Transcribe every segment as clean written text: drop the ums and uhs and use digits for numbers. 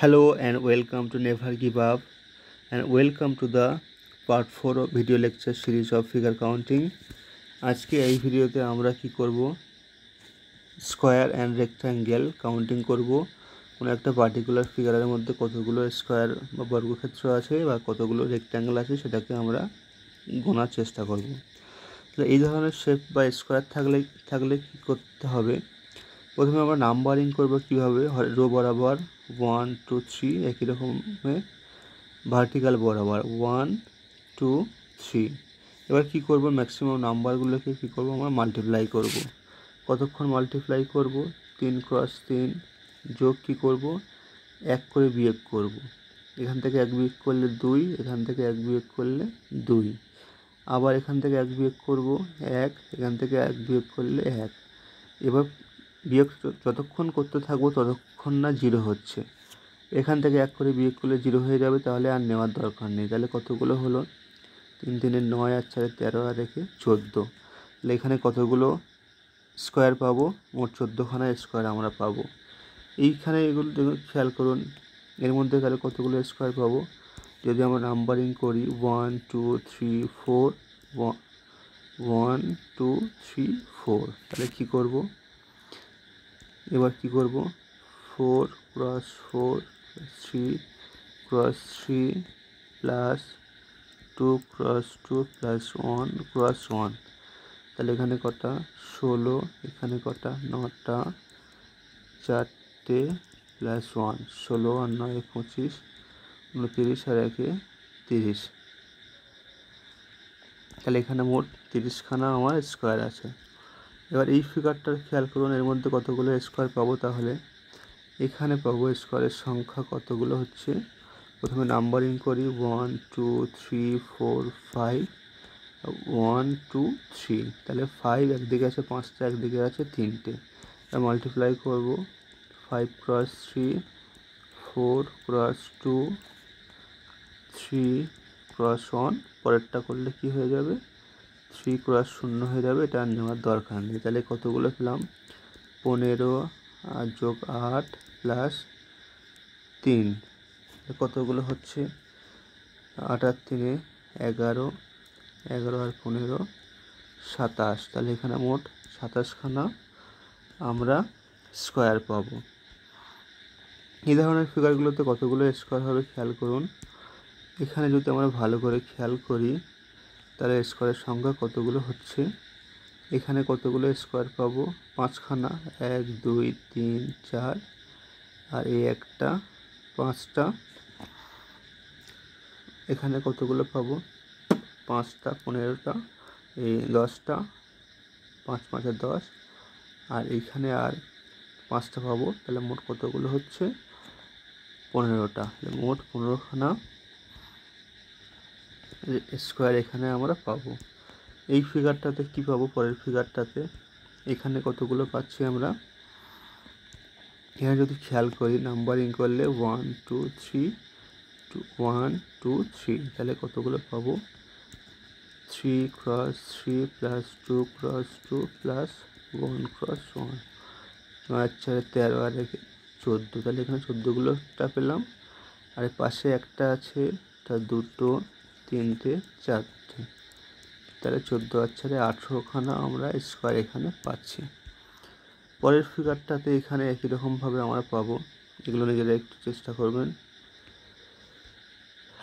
Hello and welcome to Never Give Up and welcome to the part 4 of video lecture series of figure counting. আজকে এই ভিডিওতে আমরা কি করব, square and rectangle counting করব। কোনো একটা পার্টিকুলার ফিগারের মধ্যে কতগুলো স্কয়ার বা বর্গক্ষেত্র আছে বা কতগুলো রেক্ট্যাঙ্গেল আছে সেটাকে আমরা গোনার চেষ্টা করব। তাহলে এই ধরনের শেপ বা স্কয়ার থাকলে কি করতে হবে, প্রথমে আমরা নাম্বারিং করব কীভাবে, রো বরাবর 1 2 3 একই রকমে ভার্টিক্যাল বরাবর 1 2 3। এবার কি করব, ম্যাক্সিমাম নাম্বারগুলোকে কি করব আমরা মাল্টিপ্লাই করব। কতক্ষণ মাল্টিপ্লাই করব, 3 × 3 যোগ কি করব 1 করে বিয়োগ করব। এখান থেকে 1 বিয়োগ করলে 2, এখান থেকে 1 বিয়োগ করলে 2, আবার এখান থেকে 1 বিয়োগ করব 1, এখান থেকে 1 বিয়োগ করলে 1। এবার বিয়োগ যতক্ষণ করতে থাকবো ততক্ষণ না 0 হচ্ছে। এখান থেকে 1 করে বিয়োগ করলে 0 হয়ে যাবে, তাহলে আর নেওয়ার দরকার নেই। তাহলে কতগুলো হলো, 3 3 9 আর 4 13 আর 1 14। তাহলে এখানে কতগুলো স্কোয়ার পাবো, মোট 14খানা স্কোয়ার আমরা পাবো। এইখানে এগুলো দেখুন, খেয়াল করুন এর মধ্যে তাহলে কতগুলো স্কোয়ার পাবো। যদি আমরা নাম্বারিং করি 1 2 3 4 1 2 3 4, তাহলে কী করব, এবার কি করব 4 × 4 3 × 3 প্লাস 2 × 2 প্লাস 1 × 1। তাহলে এখানে কটা 16, এখানে কটা 9টা, 4টে প্লাস 1 16 আর 9 25 29 আর 1 30। তাহলে এখানে মোট 30খানা আমার স্কোয়ার আছে। এবার এই ফিগারটার খেয়াল করুন, এর মধ্যে কতগুলো স্কোয়ার পাবো। তাহলে এখানে পাবো স্কোয়ারের সংখ্যা কতগুলো হচ্ছে, প্রথমে নাম্বারিং করি 1 2 3 4 5 1 2 3। তাহলে 5 একদিকে আছে 5টা, একদিকে আছে 3টে। মাল্টিপ্লাই করব 5 × 3 4 × 2 3 × 1। পরেরটা করলে কি হয়ে যাবে, 3 × 0 হয়ে যাবে, এটা আর নেওয়ার দরকার নেই। তাহলে কতগুলো পেলাম, 15 আর যোগ 8 প্লাস 3, কতগুলো হচ্ছে 8 আর 3 11, 11 আর 15 27। তাহলে এখানে মোট 27খানা আমরা স্কোয়ার পাবো। এই ধরনের ফিগারগুলোতে কতগুলো স্কোয়ার হবে খেয়াল করুন। এখানে যদি আমরা ভালো করে খেয়াল করি তাহলে স্কোয়ারের সংখ্যা কতগুলো হচ্ছে, এখানে কতগুলো স্কোয়ার পাবো 5খানা, 1 2 3 4 আর এই একটা 5টা। এখানে কতগুলো পাবো 5টা, 15টা, এই 10টা, 5 5 আর 10, আর এইখানে আর 5টা পাবো। তাহলে মোট কতগুলো হচ্ছে 15টা। মোট 15খানা স্কোয়ার এখানে আমরা পাবো। এই ফিগারটাতে কি পাবো, পরের ফিগারটাতে এখানে কতগুলো পাচ্ছি আমরা, এখানে যদি খেয়াল করি নাম্বারিং করলে 1 2 3 1 2 3। তাহলে কতগুলো পাবো, 3 × 3 প্লাস 2 × 2 প্লাস 1 × 1 9 4 13 আর 1 14। তাহলে এখানে 14গুলোটা পেলাম, আর পাশে একটা আছে, এটা 2টো 3টে 4টে। তাহলে 14 আর 4 18খানা আমরা স্কোয়ার এখানে পাচ্ছি। পরের ফিগারটাতে এখানে একই রকমভাবে আমরা পাবো, এগুলো নিজেরা একটু চেষ্টা করবেন।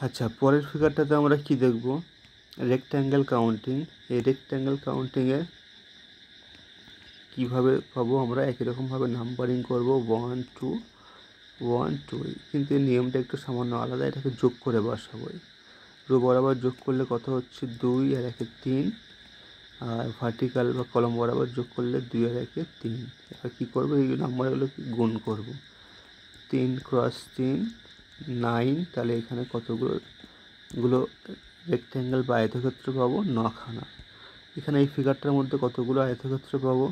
আচ্ছা, পরের ফিগারটাতে আমরা কি দেখব, রেক্ট্যাঙ্গেল কাউন্টিং। এই রেক্ট্যাঙ্গেল কাউন্টিংয়ে কীভাবে পাবো, আমরা একই রকমভাবে নাম্বারিং করব 1 2 1 2, কিন্তু এই নিয়মটা একটু সামান্য আলাদা, এটাকে যোগ করে বসাবো। রো বরাবর যোগ করলে কত হচ্ছে 2 আর 1 3, আর ভার্টিক্যাল বা কলম বরাবর যোগ করলে 2 আর 1 3। এবার কী করবো, এই নাম্বারগুলোকে গুণ করব, 3 × 3 9। তাহলে এখানে কতগুলো রেক্ট্যাঙ্গেল বা আয়তক্ষেত্র পাবো, 9খানা। এখানে এই ফিগারটার মধ্যে কতগুলো আয়তক্ষেত্র পাবো,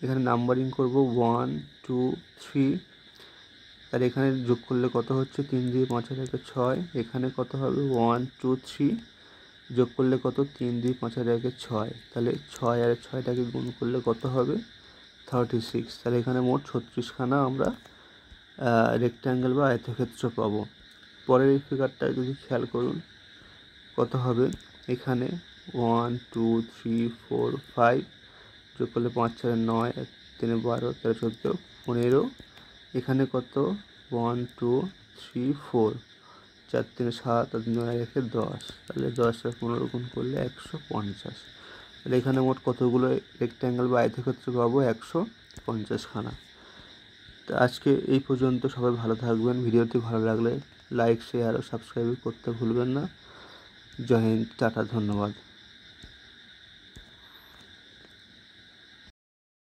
এখানে নাম্বারিং করব 1 2 3। তাহলে এখানে যোগ করলে কত হচ্ছে, 3 দিয়ে 5 আর 1 6। এখানে কত হবে 1 2 3 যোগ করলে কত, 3 দিয়ে 5 আর 1 6। তাহলে 6 আর 6টাকে গুণ করলে কত হবে 36। তাহলে এখানে মোট 36খানা আমরা রেক্ট্যাঙ্গেল বা আয়তক্ষেত্র পাবো। পরের এই ফিগারটা যদি খেয়াল করুন কত হবে, এখানে 1 2 3 4 5 যোগ করলে 5 4 9 3 12 13 14 15, এখানে কত 1 2 3 4 4 3 7 আর 9 1 10, তাহলে 10 আর 15 গুণ করলে 150। তাহলে এখানে মোট কতগুলো রেক্ট্যাঙ্গেল বা আয়তক্ষেত্র পাবো, 150খানা। তো আজকে এই পর্যন্ত, সবাই ভালো থাকবেন। ভিডিওটি ভালো লাগলে লাইক শেয়ার ও সাবস্ক্রাইব করতে ভুলবেন না। জয় হিন্দ, টাটা, ধন্যবাদ।